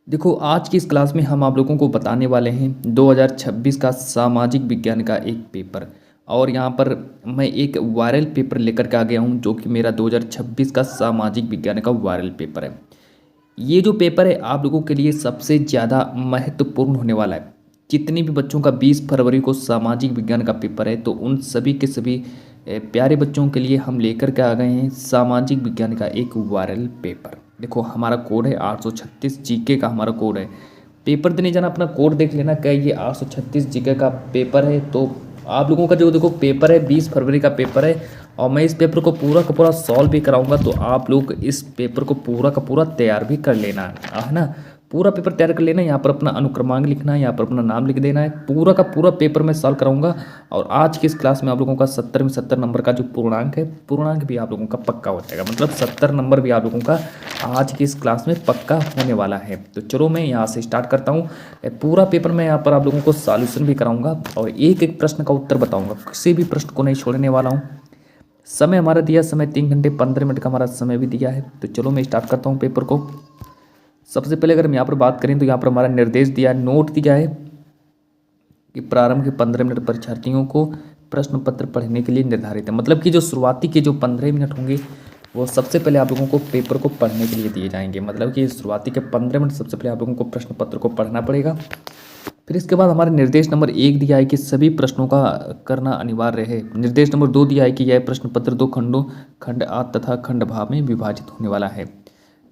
देखो, आज की इस क्लास में हम आप लोगों को बताने वाले हैं 2026 का सामाजिक विज्ञान का एक पेपर। और यहाँ पर मैं एक वायरल पेपर लेकर के आ गया हूँ जो कि मेरा 2026 का सामाजिक विज्ञान का वायरल पेपर है। ये जो पेपर है आप लोगों के लिए सबसे ज़्यादा महत्वपूर्ण होने वाला है। जितने भी बच्चों का 20 फरवरी को सामाजिक विज्ञान का पेपर है तो उन सभी के सभी प्यारे बच्चों के लिए हम लेकर के आ गए हैं सामाजिक विज्ञान का एक वायरल पेपर। देखो, हमारा कोड है 836 जीके का हमारा कोड है। पेपर देने जाना, अपना कोड देख लेना क्या ये 836 जीके का पेपर है। तो आप लोगों का जो देखो पेपर है 20 फरवरी का पेपर है और मैं इस पेपर को पूरा का पूरा सॉल्व भी कराऊंगा। तो आप लोग इस पेपर को पूरा का पूरा तैयार भी कर लेना है ना। पूरा पेपर तैयार कर लेना, यहाँ पर अपना अनुक्रमांक लिखना है, यहाँ पर अपना नाम लिख देना है। पूरा का पूरा पेपर मैं सॉल्व कराऊंगा। और आज की इस क्लास में आप लोगों का 70 में 70 नंबर का जो पूर्णांक है, पूर्णांक भी आप लोगों का पक्का हो जाएगा। मतलब 70 नंबर भी आप लोगों का आज की इस क्लास में पक्का होने वाला है। तो चलो मैं यहाँ से स्टार्ट करता हूँ। पूरा पेपर मैं यहाँ पर आप लोगों को सॉल्यूशन भी कराऊंगा और एक एक प्रश्न का उत्तर बताऊंगा। किसी भी प्रश्न को नहीं छोड़ने वाला हूँ। समय हमारा दिया, समय 3 घंटे 15 मिनट का हमारा समय भी दिया है। तो चलो मैं स्टार्ट करता हूँ पेपर को। सबसे पहले अगर हम यहाँ पर बात करें तो यहाँ पर हमारा निर्देश दिया है, नोट दिया है कि प्रारंभ के 15 मिनट परीक्षार्थियों को प्रश्न पत्र पढ़ने के लिए निर्धारित है। मतलब कि जो शुरुआती के जो 15 मिनट होंगे वो सबसे पहले आप लोगों को पेपर को पढ़ने के लिए दिए जाएंगे। मतलब कि शुरुआती के 15 मिनट सबसे पहले आप लोगों को प्रश्न पत्र को पढ़ना पड़ेगा। फिर इसके बाद हमारे निर्देश नंबर 1 दिया है कि सभी प्रश्नों का करना अनिवार्य है। निर्देश नंबर 2 दिया है कि यह प्रश्न पत्र 2 खंडों, खंड आ तथा खंड भा में विभाजित होने वाला है।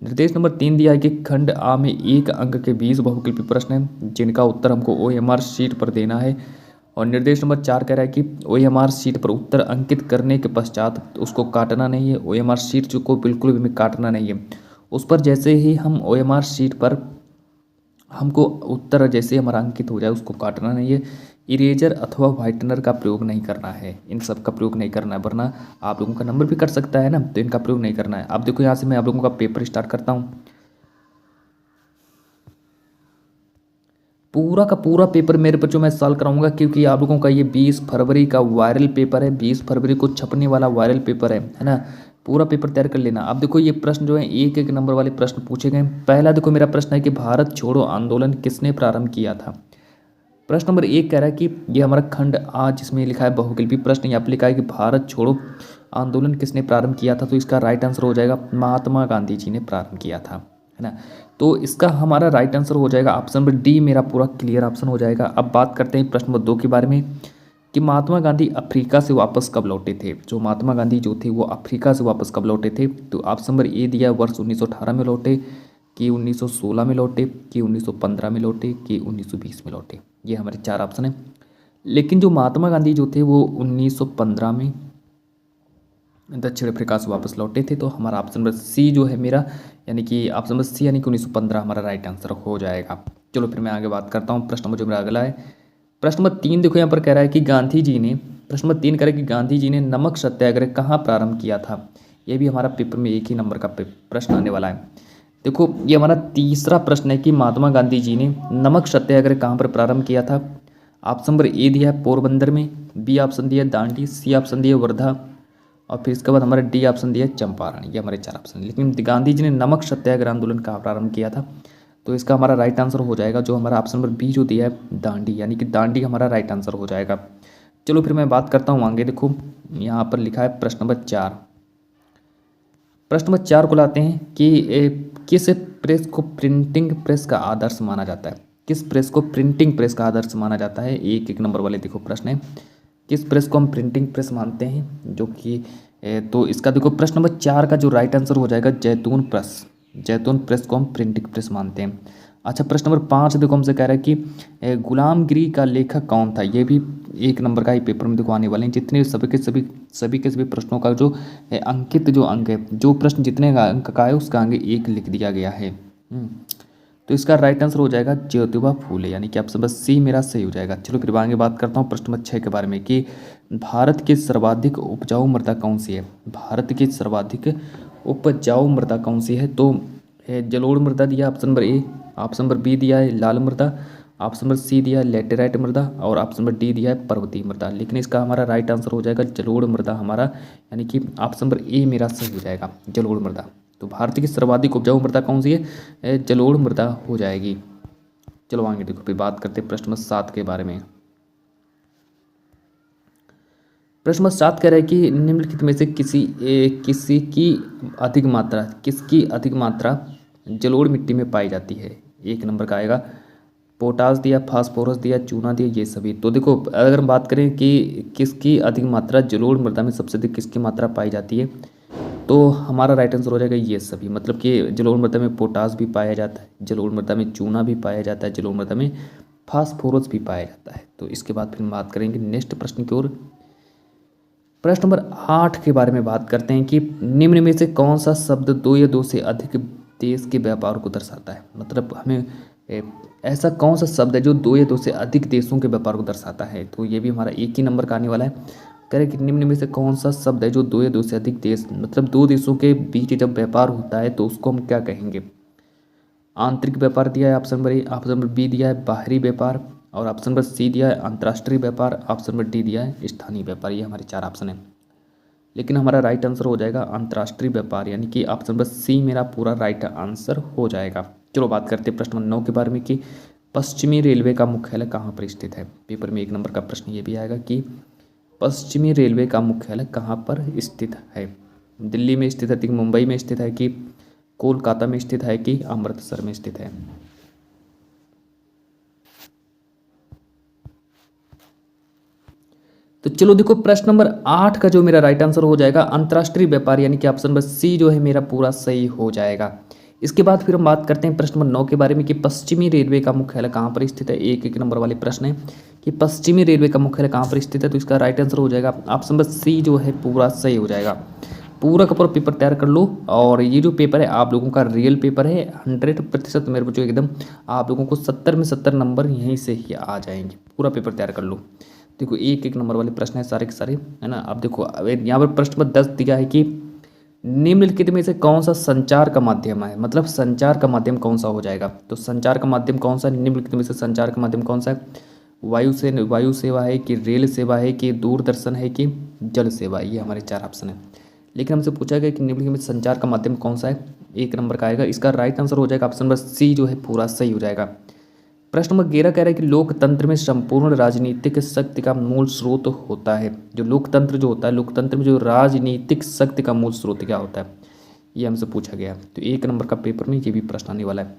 निर्देश नंबर 3 दिया है कि खंड आ में 1 अंक के 20 बहुविकल्पी प्रश्न हैं जिनका उत्तर हमको OMR शीट पर देना है। और निर्देश नंबर 4 कह रहा है कि OMR शीट पर उत्तर अंकित करने के पश्चात उसको काटना नहीं है। OMR शीट जो को बिल्कुल भी हमें काटना नहीं है। उस पर जैसे ही हम OMR शीट पर हमको उत्तर जैसे हमारा अंकित हो जाए उसको काटना नहीं है। इरेजर अथवा व्हाइटनर का प्रयोग नहीं करना है। इन सब का प्रयोग नहीं करना है, वरना आप लोगों का नंबर भी कट सकता है ना। तो इनका प्रयोग नहीं करना है। अब देखो यहाँ से मैं आप लोगों का पेपर स्टार्ट करता हूँ। पूरा का पूरा पेपर मेरे बच्चों मैं सॉल्व कराऊंगा क्योंकि आप लोगों का ये 20 फरवरी का वायरल पेपर है। 20 फरवरी को छपने वाला वायरल पेपर है ना। पूरा पेपर तैयार कर लेना। अब देखो ये प्रश्न जो है एक एक नंबर वाले प्रश्न पूछे गए। पहला देखो मेरा प्रश्न है कि भारत छोड़ो आंदोलन किसने प्रारंभ किया था। प्रश्न नंबर 1 कह रहा है कि ये हमारा खंड आ जिसमें लिखा है बहुविकल्पी प्रश्न, यहाँ पर लिखा है कि भारत छोड़ो आंदोलन किसने प्रारंभ किया था। तो इसका राइट आंसर हो जाएगा महात्मा गांधी जी ने प्रारंभ किया था, है ना। तो इसका हमारा राइट आंसर हो जाएगा ऑप्शन नंबर डी, मेरा पूरा क्लियर ऑप्शन हो जाएगा। अब बात करते हैं प्रश्न नंबर 2 के बारे में कि महात्मा गांधी अफ्रीका से वापस कब लौटे थे। जो महात्मा गांधी जो थे वो अफ्रीका से वापस कब लौटे थे। तो ऑप्शन नंबर ए दिया वर्ष 1918 में लौटे, कि 1916 में लौटे, कि 1915 में लौटे, कि 1920 में लौटे। ये हमारे 4 ऑप्शन है। लेकिन जो महात्मा गांधी जो थे वो 1915 में दक्षिण अफ्रीका से वापस लौटे थे। तो हमारा ऑप्शन नंबर सी जो है मेरा, यानी कि ऑप्शन नंबर सी यानी कि 1915 हमारा राइट आंसर हो जाएगा। चलो फिर मैं आगे बात करता हूँ। प्रश्न नंबर जो मेरा अगला है, प्रश्न नंबर 3 देखो यहाँ पर कह रहा है कि गांधी जी ने, प्रश्न नंबर 3 कह रहा है कि गांधी जी ने नमक सत्याग्रह कहाँ प्रारंभ किया था। ये भी हमारा पेपर में एक ही नंबर का प्रश्न आने वाला है। देखो ये हमारा तीसरा प्रश्न है कि महात्मा गांधी जी ने नमक सत्याग्रह कहाँ पर प्रारंभ किया था। ऑप्शन नंबर ए दिया है पोरबंदर में, बी ऑप्शन दिया है दांडी, सी ऑप्शन दिया है वर्धा और फिर इसके बाद हमारा डी ऑप्शन दिया है चंपारण। ये हमारे 4 ऑप्शन। लेकिन गांधी जी ने नमक सत्याग्रह आंदोलन कहाँ प्रारंभ किया था। तो इसका हमारा राइट आंसर हो जाएगा जो हमारा ऑप्शन नंबर बी जो दिया है दांडी, यानी कि दांडी हमारा राइट आंसर हो जाएगा। चलो फिर मैं बात करता हूँ आगे। देखो यहाँ पर लिखा है प्रश्न नंबर 4। प्रश्न नंबर 4 को लाते हैं कि किस प्रेस को प्रिंटिंग प्रेस का आदर्श माना जाता है। किस प्रेस को प्रिंटिंग प्रेस का आदर्श माना जाता है। एक एक नंबर वाले देखो प्रश्न है, किस प्रेस को हम प्रिंटिंग प्रेस मानते हैं, जो कि तो इसका देखो प्रश्न नंबर 4 का जो राइट आंसर हो जाएगा जैतून प्रेस। जैतून प्रेस को हम प्रिंटिंग प्रेस मानते हैं। अच्छा प्रश्न नंबर 5 देखो हमसे कह रहा है कि गुलामगिरी का लेखक कौन था। ये भी एक नंबर का ही पेपर में देखो आने वाले हैं। जितने सभी के सभी प्रश्नों का जो अंकित जो अंक है, जो प्रश्न जितने अंक का है उसका आगे 1 लिख दिया गया है। तो इसका राइट आंसर हो जाएगा ज्योतिबा फूले, यानी कि ऑप्शन बस सी मेरा सही हो जाएगा। चलो फिर आगे बात करता हूँ प्रश्न नंबर 6 के बारे में कि भारत की सर्वाधिक उपजाऊ मृदा कौन सी है। भारत की सर्वाधिक उपजाऊ मृदा कौन सी है। तो जलोढ़ मृदा दिया option number A, option number B दिया है लाल मृदा, ऑप्शन नंबर सी दिया है लेटेराइट मृदा और ऑप्शन नंबर डी दिया है पर्वतीय मृदा। लेकिन इसका हमारा राइट आंसर हो जाएगा जलोढ़ मृदा हमारा, यानी कि ऑप्शन नंबर ए मेरा सही हो जाएगा जलोढ़ मृदा। तो भारत की सर्वाधिक उपजाऊ मृदा कौन सी है? जलोढ़ मृदा हो जाएगी। चलो आगे देखो, फिर बात करते हैं प्रश्न नंबर 7 के बारे में। प्रश्न नंबर 7 कह रहा है कि निम्नलिखित में से किसकी अधिक मात्रा जलोढ़ मिट्टी में पाई जाती है? एक नंबर का आएगा पोटास दिया, फास्फोरस दिया, चूना दिया, ये सभी। तो देखो अगर हम बात करें कि किसकी अधिक मात्रा जलोढ़ मृदा में सबसे अधिक किसकी मात्रा पाई जाती है, तो हमारा राइट आंसर हो जाएगा ये सभी। मतलब कि जलोढ़ मृदा में पोटास भी पाया जाता है, जलोढ़ मृदा में चूना भी पाया जाता है, जलोढ़ मृदा में फास्फोरस भी पाया जाता है। तो इसके बाद फिर हम बात करेंगे नेक्स्ट प्रश्न की ओर। प्रश्न नंबर 8 के बारे में बात करते हैं कि निम्न में से कौन सा शब्द 2 या 2 से अधिक देश के व्यापार को दर्शाता है? मतलब हमें ऐसा कौन सा शब्द है जो 2 या 2 से अधिक देशों के व्यापार को दर्शाता है? तो ये भी हमारा एक ही नंबर का आने वाला है। कह रहे कि निम्न में से कौन सा शब्द है जो 2 या 2 से अधिक देश, मतलब 2 देशों के बीच जब व्यापार होता है तो उसको हम क्या कहेंगे? आंतरिक व्यापार दिया है option number A, option number B दिया है बाहरी व्यापार, और ऑप्शन नंबर सी दिया है अंतर्राष्ट्रीय व्यापार, ऑप्शन नंबर डी दिया है स्थानीय व्यापार। ये हमारे 4 ऑप्शन है, लेकिन हमारा राइट आंसर हो जाएगा अंतर्राष्ट्रीय व्यापार, यानी कि ऑप्शन नंबर सी मेरा पूरा राइट आंसर हो जाएगा। चलो बात करते हैं प्रश्न नंबर 9 के बारे में कि पश्चिमी रेलवे का मुख्यालय कहाँ पर स्थित है? पेपर में 1 नंबर का प्रश्न ये भी आएगा कि पश्चिमी रेलवे का मुख्यालय कहाँ पर स्थित है? दिल्ली में स्थित है कि मुंबई में स्थित है कि कोलकाता में स्थित है कि अमृतसर में स्थित है? तो चलो देखो प्रश्न नंबर 8 का जो मेरा राइट आंसर हो जाएगा अंतर्राष्ट्रीय व्यापार, यानी कि ऑप्शन नंबर सी जो है मेरा पूरा सही हो जाएगा। इसके बाद फिर हम बात करते हैं प्रश्न नंबर 9 के बारे में कि पश्चिमी रेलवे का मुख्यालय कहाँ पर स्थित है। एक नंबर वाले प्रश्न है कि पश्चिमी रेलवे का मुख्यालय कहाँ पर स्थित है, तो इसका राइट आंसर हो जाएगा ऑप्शन नंबर सी जो है पूरा सही हो जाएगा। पूरा का पूरा पेपर तैयार कर लो, और ये जो पेपर है आप लोगों का रियल पेपर है, 100% मेरे बच्चों एकदम आप लोगों को 70 में 70 नंबर यहीं से ही आ जाएंगे। पूरा पेपर तैयार कर लो। देखो एक नंबर वाले प्रश्न है सारे के सारे, है ना। अब देखो यहाँ पर प्रश्न नंबर 10 दिया है कि निम्नलिखित में से कौन सा संचार का माध्यम है? मतलब संचार का माध्यम कौन सा हो जाएगा? तो संचार का माध्यम कौन सा, निम्नलिखित में से संचार का माध्यम कौन सा है? वायु सेवा है कि रेल सेवा है कि दूरदर्शन है कि जल सेवा है? ये हमारे 4 ऑप्शन है। लेकिन हमसे पूछा गया कि निम्नलिखित में संचार का माध्यम कौन सा है? 1 नंबर का आएगा। इसका राइट आंसर हो जाएगा ऑप्शन नंबर सी जो है पूरा सही हो जाएगा। प्रश्न नंबर 11 कह रहा है कि लोकतंत्र में संपूर्ण राजनीतिक शक्ति का मूल स्रोत होता है। जो लोकतंत्र जो होता है, लोकतंत्र में जो राजनीतिक शक्ति का मूल स्रोत क्या होता है, ये हमसे पूछा गया। तो 1 नंबर का पेपर में ये भी प्रश्न आने वाला है।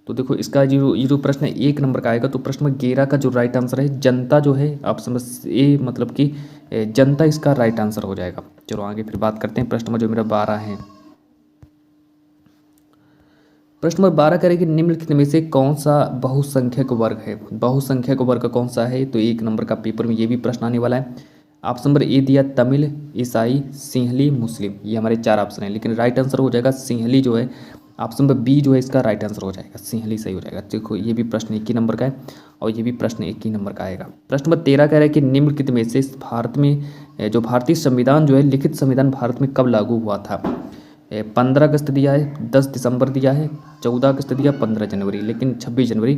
तो देखो इसका ये जो प्रश्न है 1 नंबर का आएगा, तो प्रश्न नंबर 11 का जो राइट आंसर है जनता जो है ऑप्शन नंबर ए, मतलब कि जनता इसका राइट आंसर हो जाएगा। चलो आगे फिर बात करते हैं प्रश्न नंबर जो मेरा 12 है। प्रश्न नंबर 12 करें कि निम्नलिखित में से कौन सा बहुसंख्यक वर्ग है? बहुसंख्यक वर्ग कौन सा है? तो 1 नंबर का पेपर में ये भी प्रश्न आने वाला है। ऑप्शन नंबर ए दिया तमिल, ईसाई, सिंहली, मुस्लिम। ये हमारे 4 ऑप्शन है, लेकिन राइट आंसर हो जाएगा सिंहली जो है। ऑप्शन नंबर बी जो है इसका राइट आंसर हो जाएगा, सिंहली सही हो जाएगा। देखो ये भी प्रश्न 1 ही नंबर का है और ये भी प्रश्न 1 ही नंबर का आएगा। प्रश्न नंबर 13 कह रहा है कि निम्नलिखित में से भारत में जो भारतीय संविधान जो है, लिखित संविधान भारत में कब लागू हुआ था? 15 अगस्त दिया है, 10 दिसंबर दिया है, 14 अगस्त दिया, 15 जनवरी, लेकिन 26 जनवरी।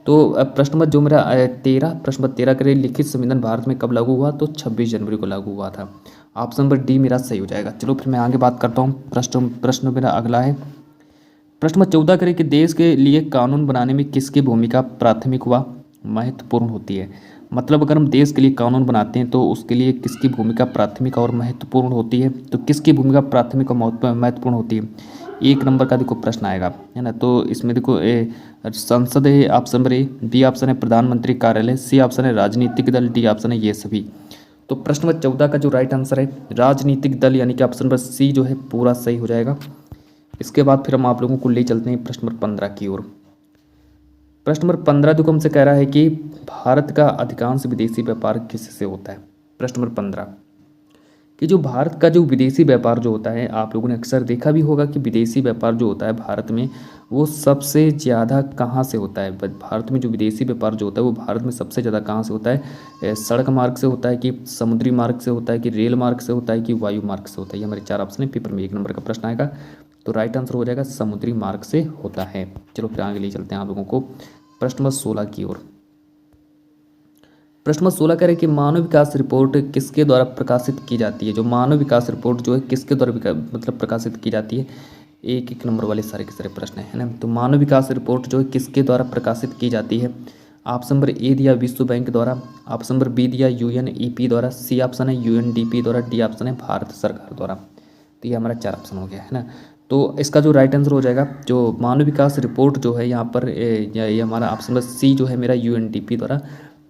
तो प्रश्न नंबर जो मेरा 13 करें लिखित संविधान भारत में कब लागू हुआ, तो 26 जनवरी को लागू हुआ था। ऑप्शन नंबर डी मेरा सही हो जाएगा। चलो फिर मैं आगे बात करता हूँ। प्रश्न मेरा अगला है। प्रश्न नंबर 14 करें कि देश के लिए कानून बनाने में किसकी भूमिका प्राथमिक व महत्वपूर्ण होती है? मतलब अगर हम देश के लिए कानून बनाते हैं तो उसके लिए किसकी भूमिका प्राथमिक और महत्वपूर्ण होती है? तो किसकी भूमिका प्राथमिक और महत्वपूर्ण होती है? 1 नंबर का देखो प्रश्न आएगा, है ना। तो इसमें देखो संसद है option number A, B option है प्रधानमंत्री कार्यालय, सी ऑप्शन है राजनीतिक दल, डी ऑप्शन है ये सभी। तो प्रश्न नंबर 14 का जो राइट आंसर है राजनीतिक दल, यानी कि ऑप्शन नंबर सी जो है पूरा सही हो जाएगा। इसके बाद फिर हम आप लोगों को ले चलते हैं प्रश्न नंबर 15 की ओर। प्रश्न नंबर 15 देखो हमसे कह रहा है कि भारत का अधिकांश विदेशी व्यापार किससे होता है? प्रश्न नंबर 15 कि जो भारत का जो विदेशी व्यापार जो होता है, आप लोगों ने अक्सर देखा भी होगा कि विदेशी व्यापार जो होता है भारत में वो सबसे ज़्यादा कहाँ से होता है? भारत में जो विदेशी व्यापार जो होता है वो भारत में सबसे ज़्यादा कहाँ से होता है? सड़क मार्ग से होता है कि समुद्री मार्ग से होता है कि रेल मार्ग से होता है कि वायु मार्ग से होता है? ये हमारे 4 ऑप्शन है। पेपर में 1 नंबर का प्रश्न आएगा, तो राइट आंसर हो जाएगा समुद्री मार्ग से होता है। चलो फिर आगे ले चलते हैं आप लोगों को प्रश्न नंबर 16 की ओर। प्रश्न नंबर 16 कह रहे कि मानव विकास रिपोर्ट किसके द्वारा प्रकाशित की जाती है? जो मानव विकास रिपोर्ट जो है किसके द्वारा मतलब प्रकाशित की जाती है? एक एक नंबर वाले सारे के सारे प्रश्न है ना। तो मानव विकास रिपोर्ट जो है किसके द्वारा प्रकाशित की जाती है? ऑप्शन नंबर ए दिया विश्व बैंक द्वारा, ऑप्शन नंबर बी दिया UNEP द्वारा, सी ऑप्शन है UNDP द्वारा, डी ऑप्शन है भारत सरकार द्वारा। तो ये हमारा 4 ऑप्शन हो गया है ना। तो इसका जो राइट आंसर हो जाएगा, जो मानव विकास रिपोर्ट जो है यहाँ पर ये हमारा ऑप्शन नंबर सी जो है मेरा UNDP द्वारा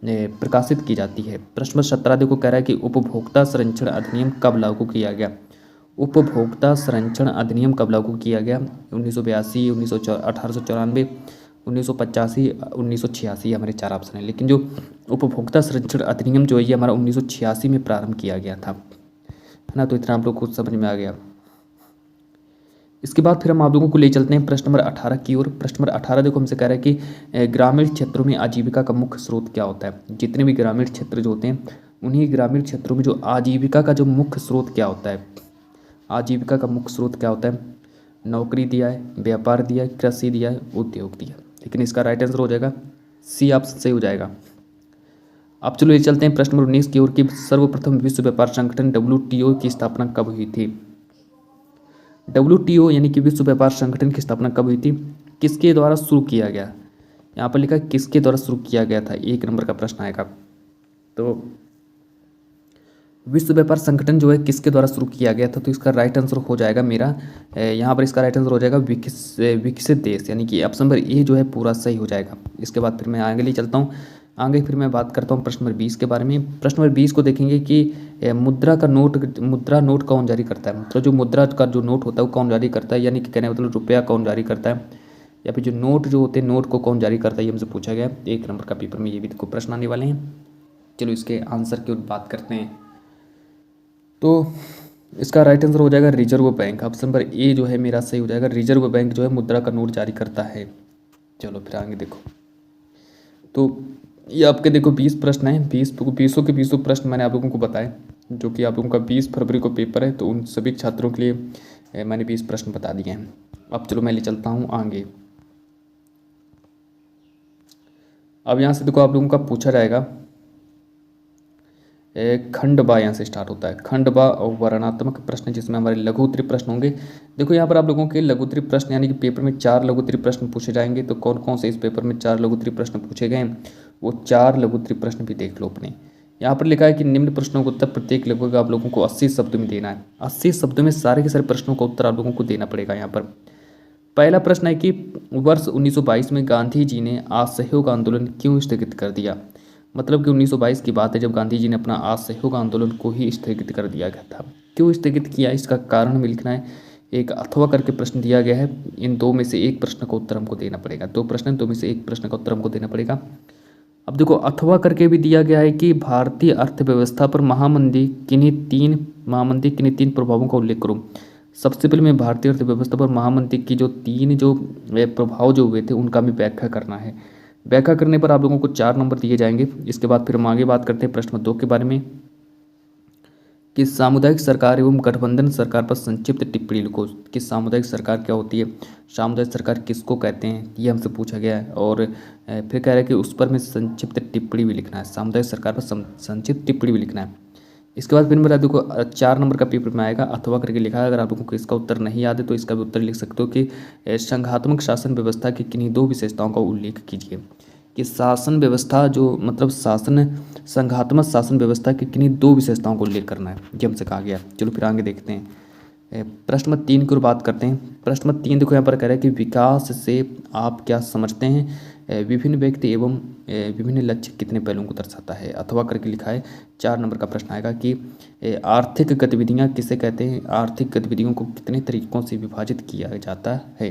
प्रकाशित की जाती है। प्रश्न नंबर 17 देखो कह रहा है कि उपभोक्ता संरक्षण अधिनियम कब लागू किया गया? उपभोक्ता संरक्षण अधिनियम कब लागू किया गया? 1982, 1894, 1985, 1986 हमारे 4 ऑप्शन है। लेकिन जो उपभोक्ता संरक्षण अधिनियम जो है ये हमारा 1986 में प्रारंभ किया गया था, है ना। तो इतना आप लोग को समझ में आ गया। इसके बाद फिर हम आप लोगों को ले चलते हैं प्रश्न नंबर 18 की ओर। प्रश्न नंबर 18 देखो हमसे कह रहा है कि ग्रामीण क्षेत्रों में आजीविका का मुख्य स्रोत क्या होता है? जितने भी ग्रामीण क्षेत्र जो होते हैं उन्हीं ग्रामीण क्षेत्रों में जो आजीविका का जो मुख्य स्रोत क्या होता है? आजीविका का मुख्य स्रोत क्या होता है? नौकरी दिया है, व्यापार दिया है, कृषि दिया है, उद्योग दिया है। लेकिन इसका राइट आंसर हो जाएगा सी ऑप्शन सही हो जाएगा। अब चलो ये चलते हैं प्रश्न नंबर 19 की ओर कि सर्वप्रथम विश्व व्यापार संगठन WTO की स्थापना कब हुई थी? WTO यानी कि विश्व व्यापार संगठन की स्थापना कब हुई थी? किसके द्वारा शुरू किया गया? यहाँ पर लिखा है किसके द्वारा शुरू किया गया था, 1 नंबर का प्रश्न आएगा। तो विश्व व्यापार संगठन जो है किसके द्वारा शुरू किया गया था? तो इसका राइट आंसर हो जाएगा मेरा यहाँ पर इसका राइट आंसर हो जाएगा विकसित देश, यानी कि ऑप्शन नंबर ए जो है पूरा सही हो जाएगा। इसके बाद फिर मैं आगे ले चलता हूँ। आगे फिर मैं बात करता हूँ प्रश्न नंबर 20 के बारे में। प्रश्न नंबर 20 को देखेंगे कि मुद्रा नोट कौन जारी करता है? मतलब जो मुद्रा का जो नोट होता है वो कौन जारी करता है, यानी कि कहने मतलब रुपया कौन जारी करता है, या फिर जो नोट जो होते हैं नोट को कौन जारी करता है, ये हमसे पूछा गया 1 नंबर का पेपर में। ये भी देखो प्रश्न आने वाले हैं। चलो इसके आंसर की बात करते हैं। तो इसका राइट आंसर हो जाएगा रिजर्व बैंक। ऑप्शन नंबर ए जो है मेरा सही हो जाएगा। रिजर्व बैंक जो है मुद्रा का नोट जारी करता है। चलो फिर आगे देखो। तो ये आपके देखो 20 प्रश्न हैं, 20 प्रश्न मैंने आप लोगों को बताए, जो कि आप लोगों का 20 फरवरी को पेपर है। तो उन सभी छात्रों के लिए मैंने 20 प्रश्न बता दिए हैं। अब चलो मैं ले चलता हूँ आगे। अब यहाँ से देखो आप लोगों का पूछा जाएगा खंड बा, यहाँ से स्टार्ट होता है खंड बा और वर्णनात्मक प्रश्न, जिसमें हमारे लघु उत्तरीय प्रश्न होंगे। देखो यहाँ पर आप लोगों के लघु उत्तरीय प्रश्न यानी कि पेपर में 4 लघु उत्तरीय प्रश्न पूछे जाएंगे। तो कौन कौन से इस पेपर में 4 लघु उत्तरीय प्रश्न पूछे गए हैं वो 4 लघु उत्तरीय प्रश्न भी देख लो अपने। यहाँ पर लिखा है कि निम्न प्रश्नों का उत्तर प्रत्येक लगभग आप लोगों को 80 शब्दों में देना है। 80 शब्दों में सारे के सारे प्रश्नों का उत्तर आप लोगों को देना पड़ेगा। यहाँ पर पहला प्रश्न है कि वर्ष 1922 में गांधी जी ने असहयोग आंदोलन क्यों स्थगित कर दिया? मतलब कि 1922 की बात है जब गांधी जी ने अपना असहयोग आंदोलन को ही स्थगित कर दिया गया था। क्यों स्थगित किया इसका कारण हमें लिखना है। एक अथवा करके प्रश्न दिया गया है। इन 2 में से एक प्रश्न का उत्तर हमको देना पड़ेगा। 2 प्रश्न 2 में से एक प्रश्न का उत्तर हमको देना पड़ेगा। अब देखो अथवा करके भी दिया गया है कि भारतीय अर्थव्यवस्था पर महामंदी किन्हीं 3 प्रभावों का उल्लेख करूँ। सबसे पहले मैं भारतीय अर्थव्यवस्था पर महामंदी की जो 3 प्रभाव जो हुए थे उनका भी व्याख्या करना है। व्याख्या करने पर आप लोगों को 4 नंबर दिए जाएंगे। इसके बाद फिर हम आगे बात करते हैं प्रश्न 2 के बारे में कि सामुदायिक सरकार एवं गठबंधन सरकार पर संक्षिप्त टिप्पणी लिखो। कि सामुदायिक सरकार क्या होती है, सामुदायिक सरकार किसको कहते हैं, ये हमसे पूछा गया है। और फिर कह रहा है कि उस पर में संक्षिप्त टिप्पणी भी लिखना है। सामुदायिक सरकार पर संक्षिप्त टिप्पणी भी लिखना है। इसके बाद फिर मेरा देखो 4 नंबर का पेपर में आएगा अथवा करके लिखा है। अगर आप लोगों को इसका उत्तर नहीं याद है तो इसका भी उत्तर लिख सकते हो कि संघात्मक शासन व्यवस्था की किन्हीं 2 विशेषताओं का उल्लेख कीजिए। कि शासन व्यवस्था जो मतलब संघात्मक शासन व्यवस्था की किन्हीं 2 विशेषताओं का उल्लेख करना है, ये हमसे कहा गया। चलो फिर आगे देखते हैं। प्रश्न नंबर 3 की ओर बात करते हैं। प्रश्न नंबर 3 देखो यहाँ पर कह रहा है कि विकास से आप क्या समझते हैं? विभिन्न व्यक्ति एवं विभिन्न लक्ष्य कितने पहलुओं को दर्शाता है? अथवा करके लिखा है। 4 नंबर का प्रश्न आएगा कि आर्थिक गतिविधियाँ किसे कहते हैं? आर्थिक गतिविधियों को कितने तरीकों से विभाजित किया जाता है?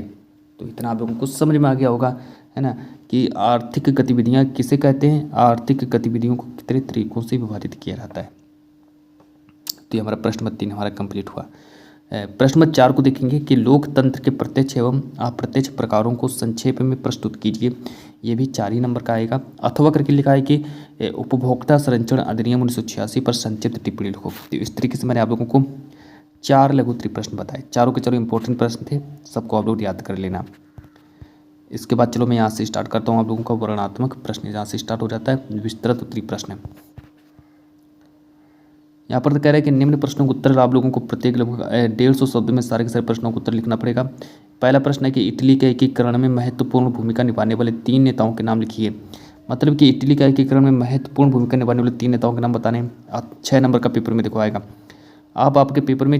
तो इतना आप लोगों को समझ में आ गया होगा, है ना, कि आर्थिक गतिविधियाँ किसे कहते हैं, आर्थिक गतिविधियों को कितने तरीकों से विभाजित किया जाता है। तो ये हमारा प्रश्न नंबर 3 हमारा कंप्लीट हुआ। प्रश्न नंबर 4 को देखेंगे कि लोकतंत्र के प्रत्यक्ष एवं अप्रत्यक्ष प्रकारों को संक्षेप में प्रस्तुत कीजिए। ये भी 4 ही नंबर का आएगा। अथवा करके लिखा है कि उपभोक्ता संरक्षण अधिनियम 1986 पर संक्षिप्त टिप्पणी लिखो। तो इस तरीके से मैंने आप लोगों को 4 लघु उत्तरीय प्रश्न बताए। चारों के चारों इंपॉर्टेंट प्रश्न थे, सबको आप लोग याद कर लेना। इसके बाद चलो मैं यहाँ से स्टार्ट करता हूँ। आप लोगों का वर्णनात्मक प्रश्न जहाँ से स्टार्ट हो जाता है विस्तृत उत्तरीय प्रश्न। यहाँ पर तो कह रहे हैं कि निम्न प्रश्नों के उत्तर आप लोगों को प्रत्येक लगभग 150 शब्द में सारे के सारे प्रश्नों का उत्तर लिखना पड़ेगा। पहला प्रश्न है कि इटली के एकीकरण में महत्वपूर्ण भूमिका निभाने वाले 3 नेताओं के नाम लिखिए। मतलब कि इटली का एकीकरण में महत्वपूर्ण भूमिका निभाने वाले 3 नेताओं के नाम बताने हैं। 6 नंबर का पेपर में देखो आएगा। आप आपके पेपर में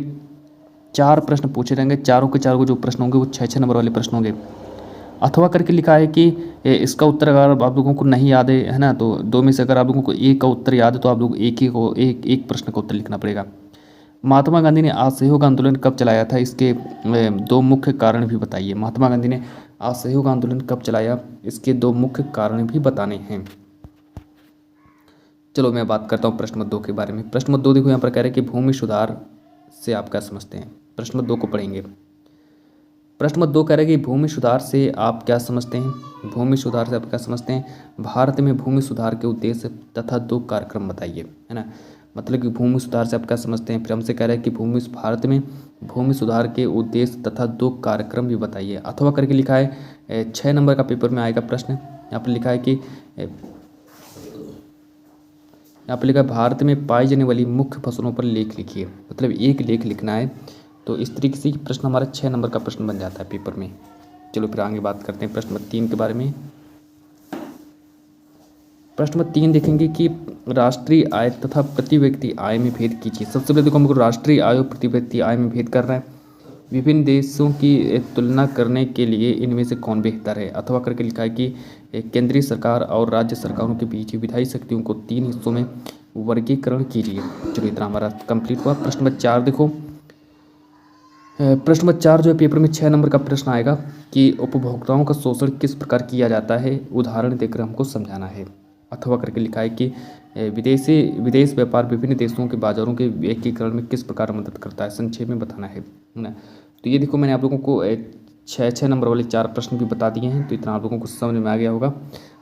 4 प्रश्न पूछे रहेंगे, चारों के चारों जो प्रश्न होंगे वो 6-6 नंबर वाले प्रश्न होंगे। अथवा करके लिखा है कि इसका उत्तर अगर आप लोगों को नहीं याद है ना, तो 2 में से अगर आप लोगों को एक का उत्तर याद है तो आप लोग एक प्रश्न का उत्तर लिखना पड़ेगा। महात्मा गांधी ने असहयोग आंदोलन कब चलाया था, इसके 2 मुख्य कारण भी बताइए। महात्मा गांधी ने असहयोग आंदोलन कब चलाया, इसके 2 मुख्य कारण भी बताने हैं। चलो मैं बात करता हूँ प्रश्न नंबर 2 के बारे में। प्रश्न नंबर 2 देखो यहाँ पर कह रहे हैं कि भूमि सुधार से आप क्या समझते हैं। प्रश्न नंबर 2 को पढ़ेंगे। प्रश्न नंबर 2 कह रहे हैं कि भूमि सुधार से आप क्या समझते हैं। भूमि सुधार से आप क्या समझते हैं। भारत में भूमि सुधार के उद्देश्य तथा 2 कार्यक्रम बताइए, है ना। मतलब कि भूमि सुधार से आप क्या समझते हैं। फिर हमसे कह रहे हैं कि भारत में भूमि सुधार के उद्देश्य तथा 2 कार्यक्रम भी बताइए। अथवा करके लिखा है 6 नंबर का पेपर में आएगा प्रश्न। यहाँ पर लिखा है कि भारत में पाई जाने वाली मुख्य फसलों पर लेख लिखिए। मतलब एक लेख लिखना है। तो इस तरीके से प्रश्न हमारा 6 नंबर का प्रश्न बन जाता है पेपर में। चलो फिर आगे बात करते हैं प्रश्न नंबर 3 के बारे में। प्रश्न नंबर 3 देखेंगे कि राष्ट्रीय आय तथा प्रति व्यक्ति आय में भेद कीजिए। सबसे पहले देखो हमको राष्ट्रीय आय और प्रति व्यक्ति आय में भेद करना है। विभिन्न देशों की तुलना करने के लिए इनमें से कौन बेहतर है। अथवा करके लिखा है कि केंद्रीय सरकार और राज्य सरकारों के बीच विधायी शक्तियों को 3 हिस्सों में वर्गीकरण कीजिए। चलो इतना हमारा कंप्लीट हुआ। प्रश्न नंबर 4 देखो। प्रश्न नंबर 4 जो है पेपर में 6 नंबर का प्रश्न आएगा कि उपभोक्ताओं का शोषण किस प्रकार किया जाता है, उदाहरण देकर हमको समझाना है। अथवा करके लिखा है कि विदेश व्यापार विभिन्न देशों के बाजारों के एकीकरण में किस प्रकार मदद करता है, संक्षेप में बताना है ना। तो ये देखो मैंने आप लोगों को 6 नंबर वाले 4 प्रश्न भी बता दिए हैं। तो इतना आप लोगों को समझ में आ गया होगा।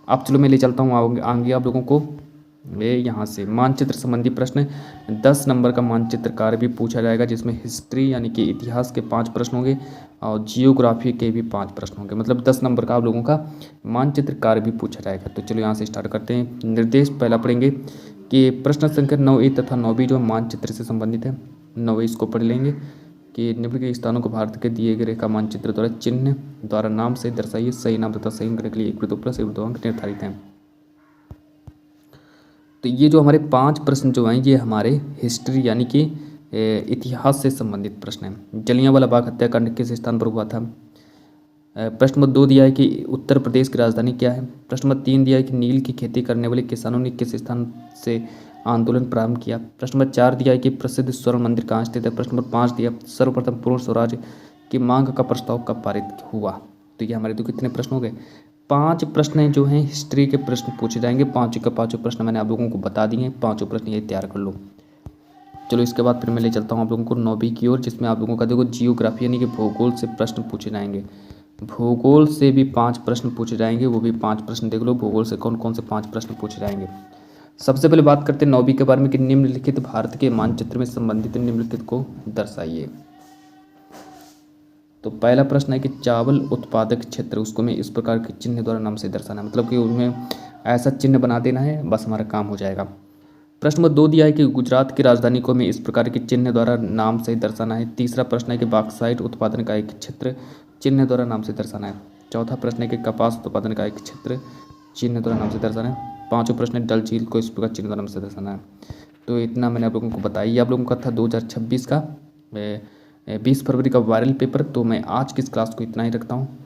अब चलो मैं ले चलता हूँ आगे आप लोगों को यहाँ से मानचित्र संबंधी प्रश्न। 10 नंबर का मानचित्र कार्य भी पूछा जाएगा, जिसमें हिस्ट्री यानी कि इतिहास के 5 प्रश्न होंगे और जियोग्राफी के भी 5 प्रश्न होंगे। मतलब 10 नंबर का आप लोगों का मानचित्र कार्य भी पूछा जाएगा। तो चलो यहाँ से स्टार्ट करते हैं। निर्देश पहला पढ़ेंगे कि प्रश्न संख्या 9A तथा 9B जो मानचित्र से संबंधित है। 9A इसको पढ़ लेंगे कि निम्न के स्थानों को भारत के दिए गए रेखा मानचित्र द्वारा चिन्ह द्वारा नाम से दर्शाइए। सही नाम तथा सही अंक के लिए 1 प्लस 1 अंक निर्धारित हैं। तो ये जो हमारे 5 प्रश्न जो हैं ये हमारे हिस्ट्री यानी कि इतिहास से संबंधित प्रश्न हैं। जलियांवाला बाग हत्याकांड किस स्थान पर हुआ था। प्रश्न नंबर 2 दिया है कि उत्तर प्रदेश की राजधानी क्या है। प्रश्न नंबर 3 दिया है कि नील की खेती करने वाले किसानों ने किस स्थान से आंदोलन प्रारंभ किया। प्रश्न नंबर 4 दिया है कि प्रसिद्ध स्वर्ण मंदिर कहाँ स्थित है। प्रश्न नंबर 5 दिया सर्वप्रथम पूर्ण स्वराज की मांग का प्रस्ताव कब पारित हुआ। तो ये हमारे तो कितने प्रश्न हो गए। 5 प्रश्न जो हैं हिस्ट्री के प्रश्न पूछे जाएंगे। 5 के 5 प्रश्न मैंने आप लोगों को बता दिए हैं। 5 प्रश्न ये तैयार कर लो। चलो इसके बाद फिर मैं ले चलता हूँ आप लोगों को 9B की ओर, जिसमें आप लोगों का देखो जियोग्राफी यानी कि भूगोल से प्रश्न पूछे जाएंगे। भूगोल से भी 5 प्रश्न पूछे जाएंगे। वो भी 5 प्रश्न देख लो भूगोल से कौन कौन से 5 प्रश्न पूछे जाएंगे। सबसे पहले बात करते हैं 9B के बारे में कि निम्नलिखित भारत के मानचित्र में संबंधित निम्नलिखित को दर्शाइए। तो पहला प्रश्न है कि चावल उत्पादक क्षेत्र, उसको मैं इस प्रकार के चिन्ह द्वारा नाम से दर्शाना, मतलब कि उनमें ऐसा चिन्ह बना देना है, बस हमारा काम हो जाएगा। प्रश्न नंबर 2 दिया है कि गुजरात की राजधानी को हमें इस प्रकार के चिन्ह द्वारा नाम से दर्शाना है। तीसरा प्रश्न है कि बॉक्साइट उत्पादन का एक क्षेत्र चिन्ह द्वारा नाम से दर्शाना है। चौथा प्रश्न है कि कपास उत्पादन का एक क्षेत्र चिन्ह द्वारा नाम से दर्शाना है। 5वां प्रश्न है डल झील को इस प्रकार चिन्ह द्वारा नाम से दर्शाना है। तो इतना मैंने आप लोगों को बताया। आप लोगों का था 2026 का 20 फरवरी का वायरल पेपर। तो मैं आज की इस क्लास को इतना ही रखता हूँ।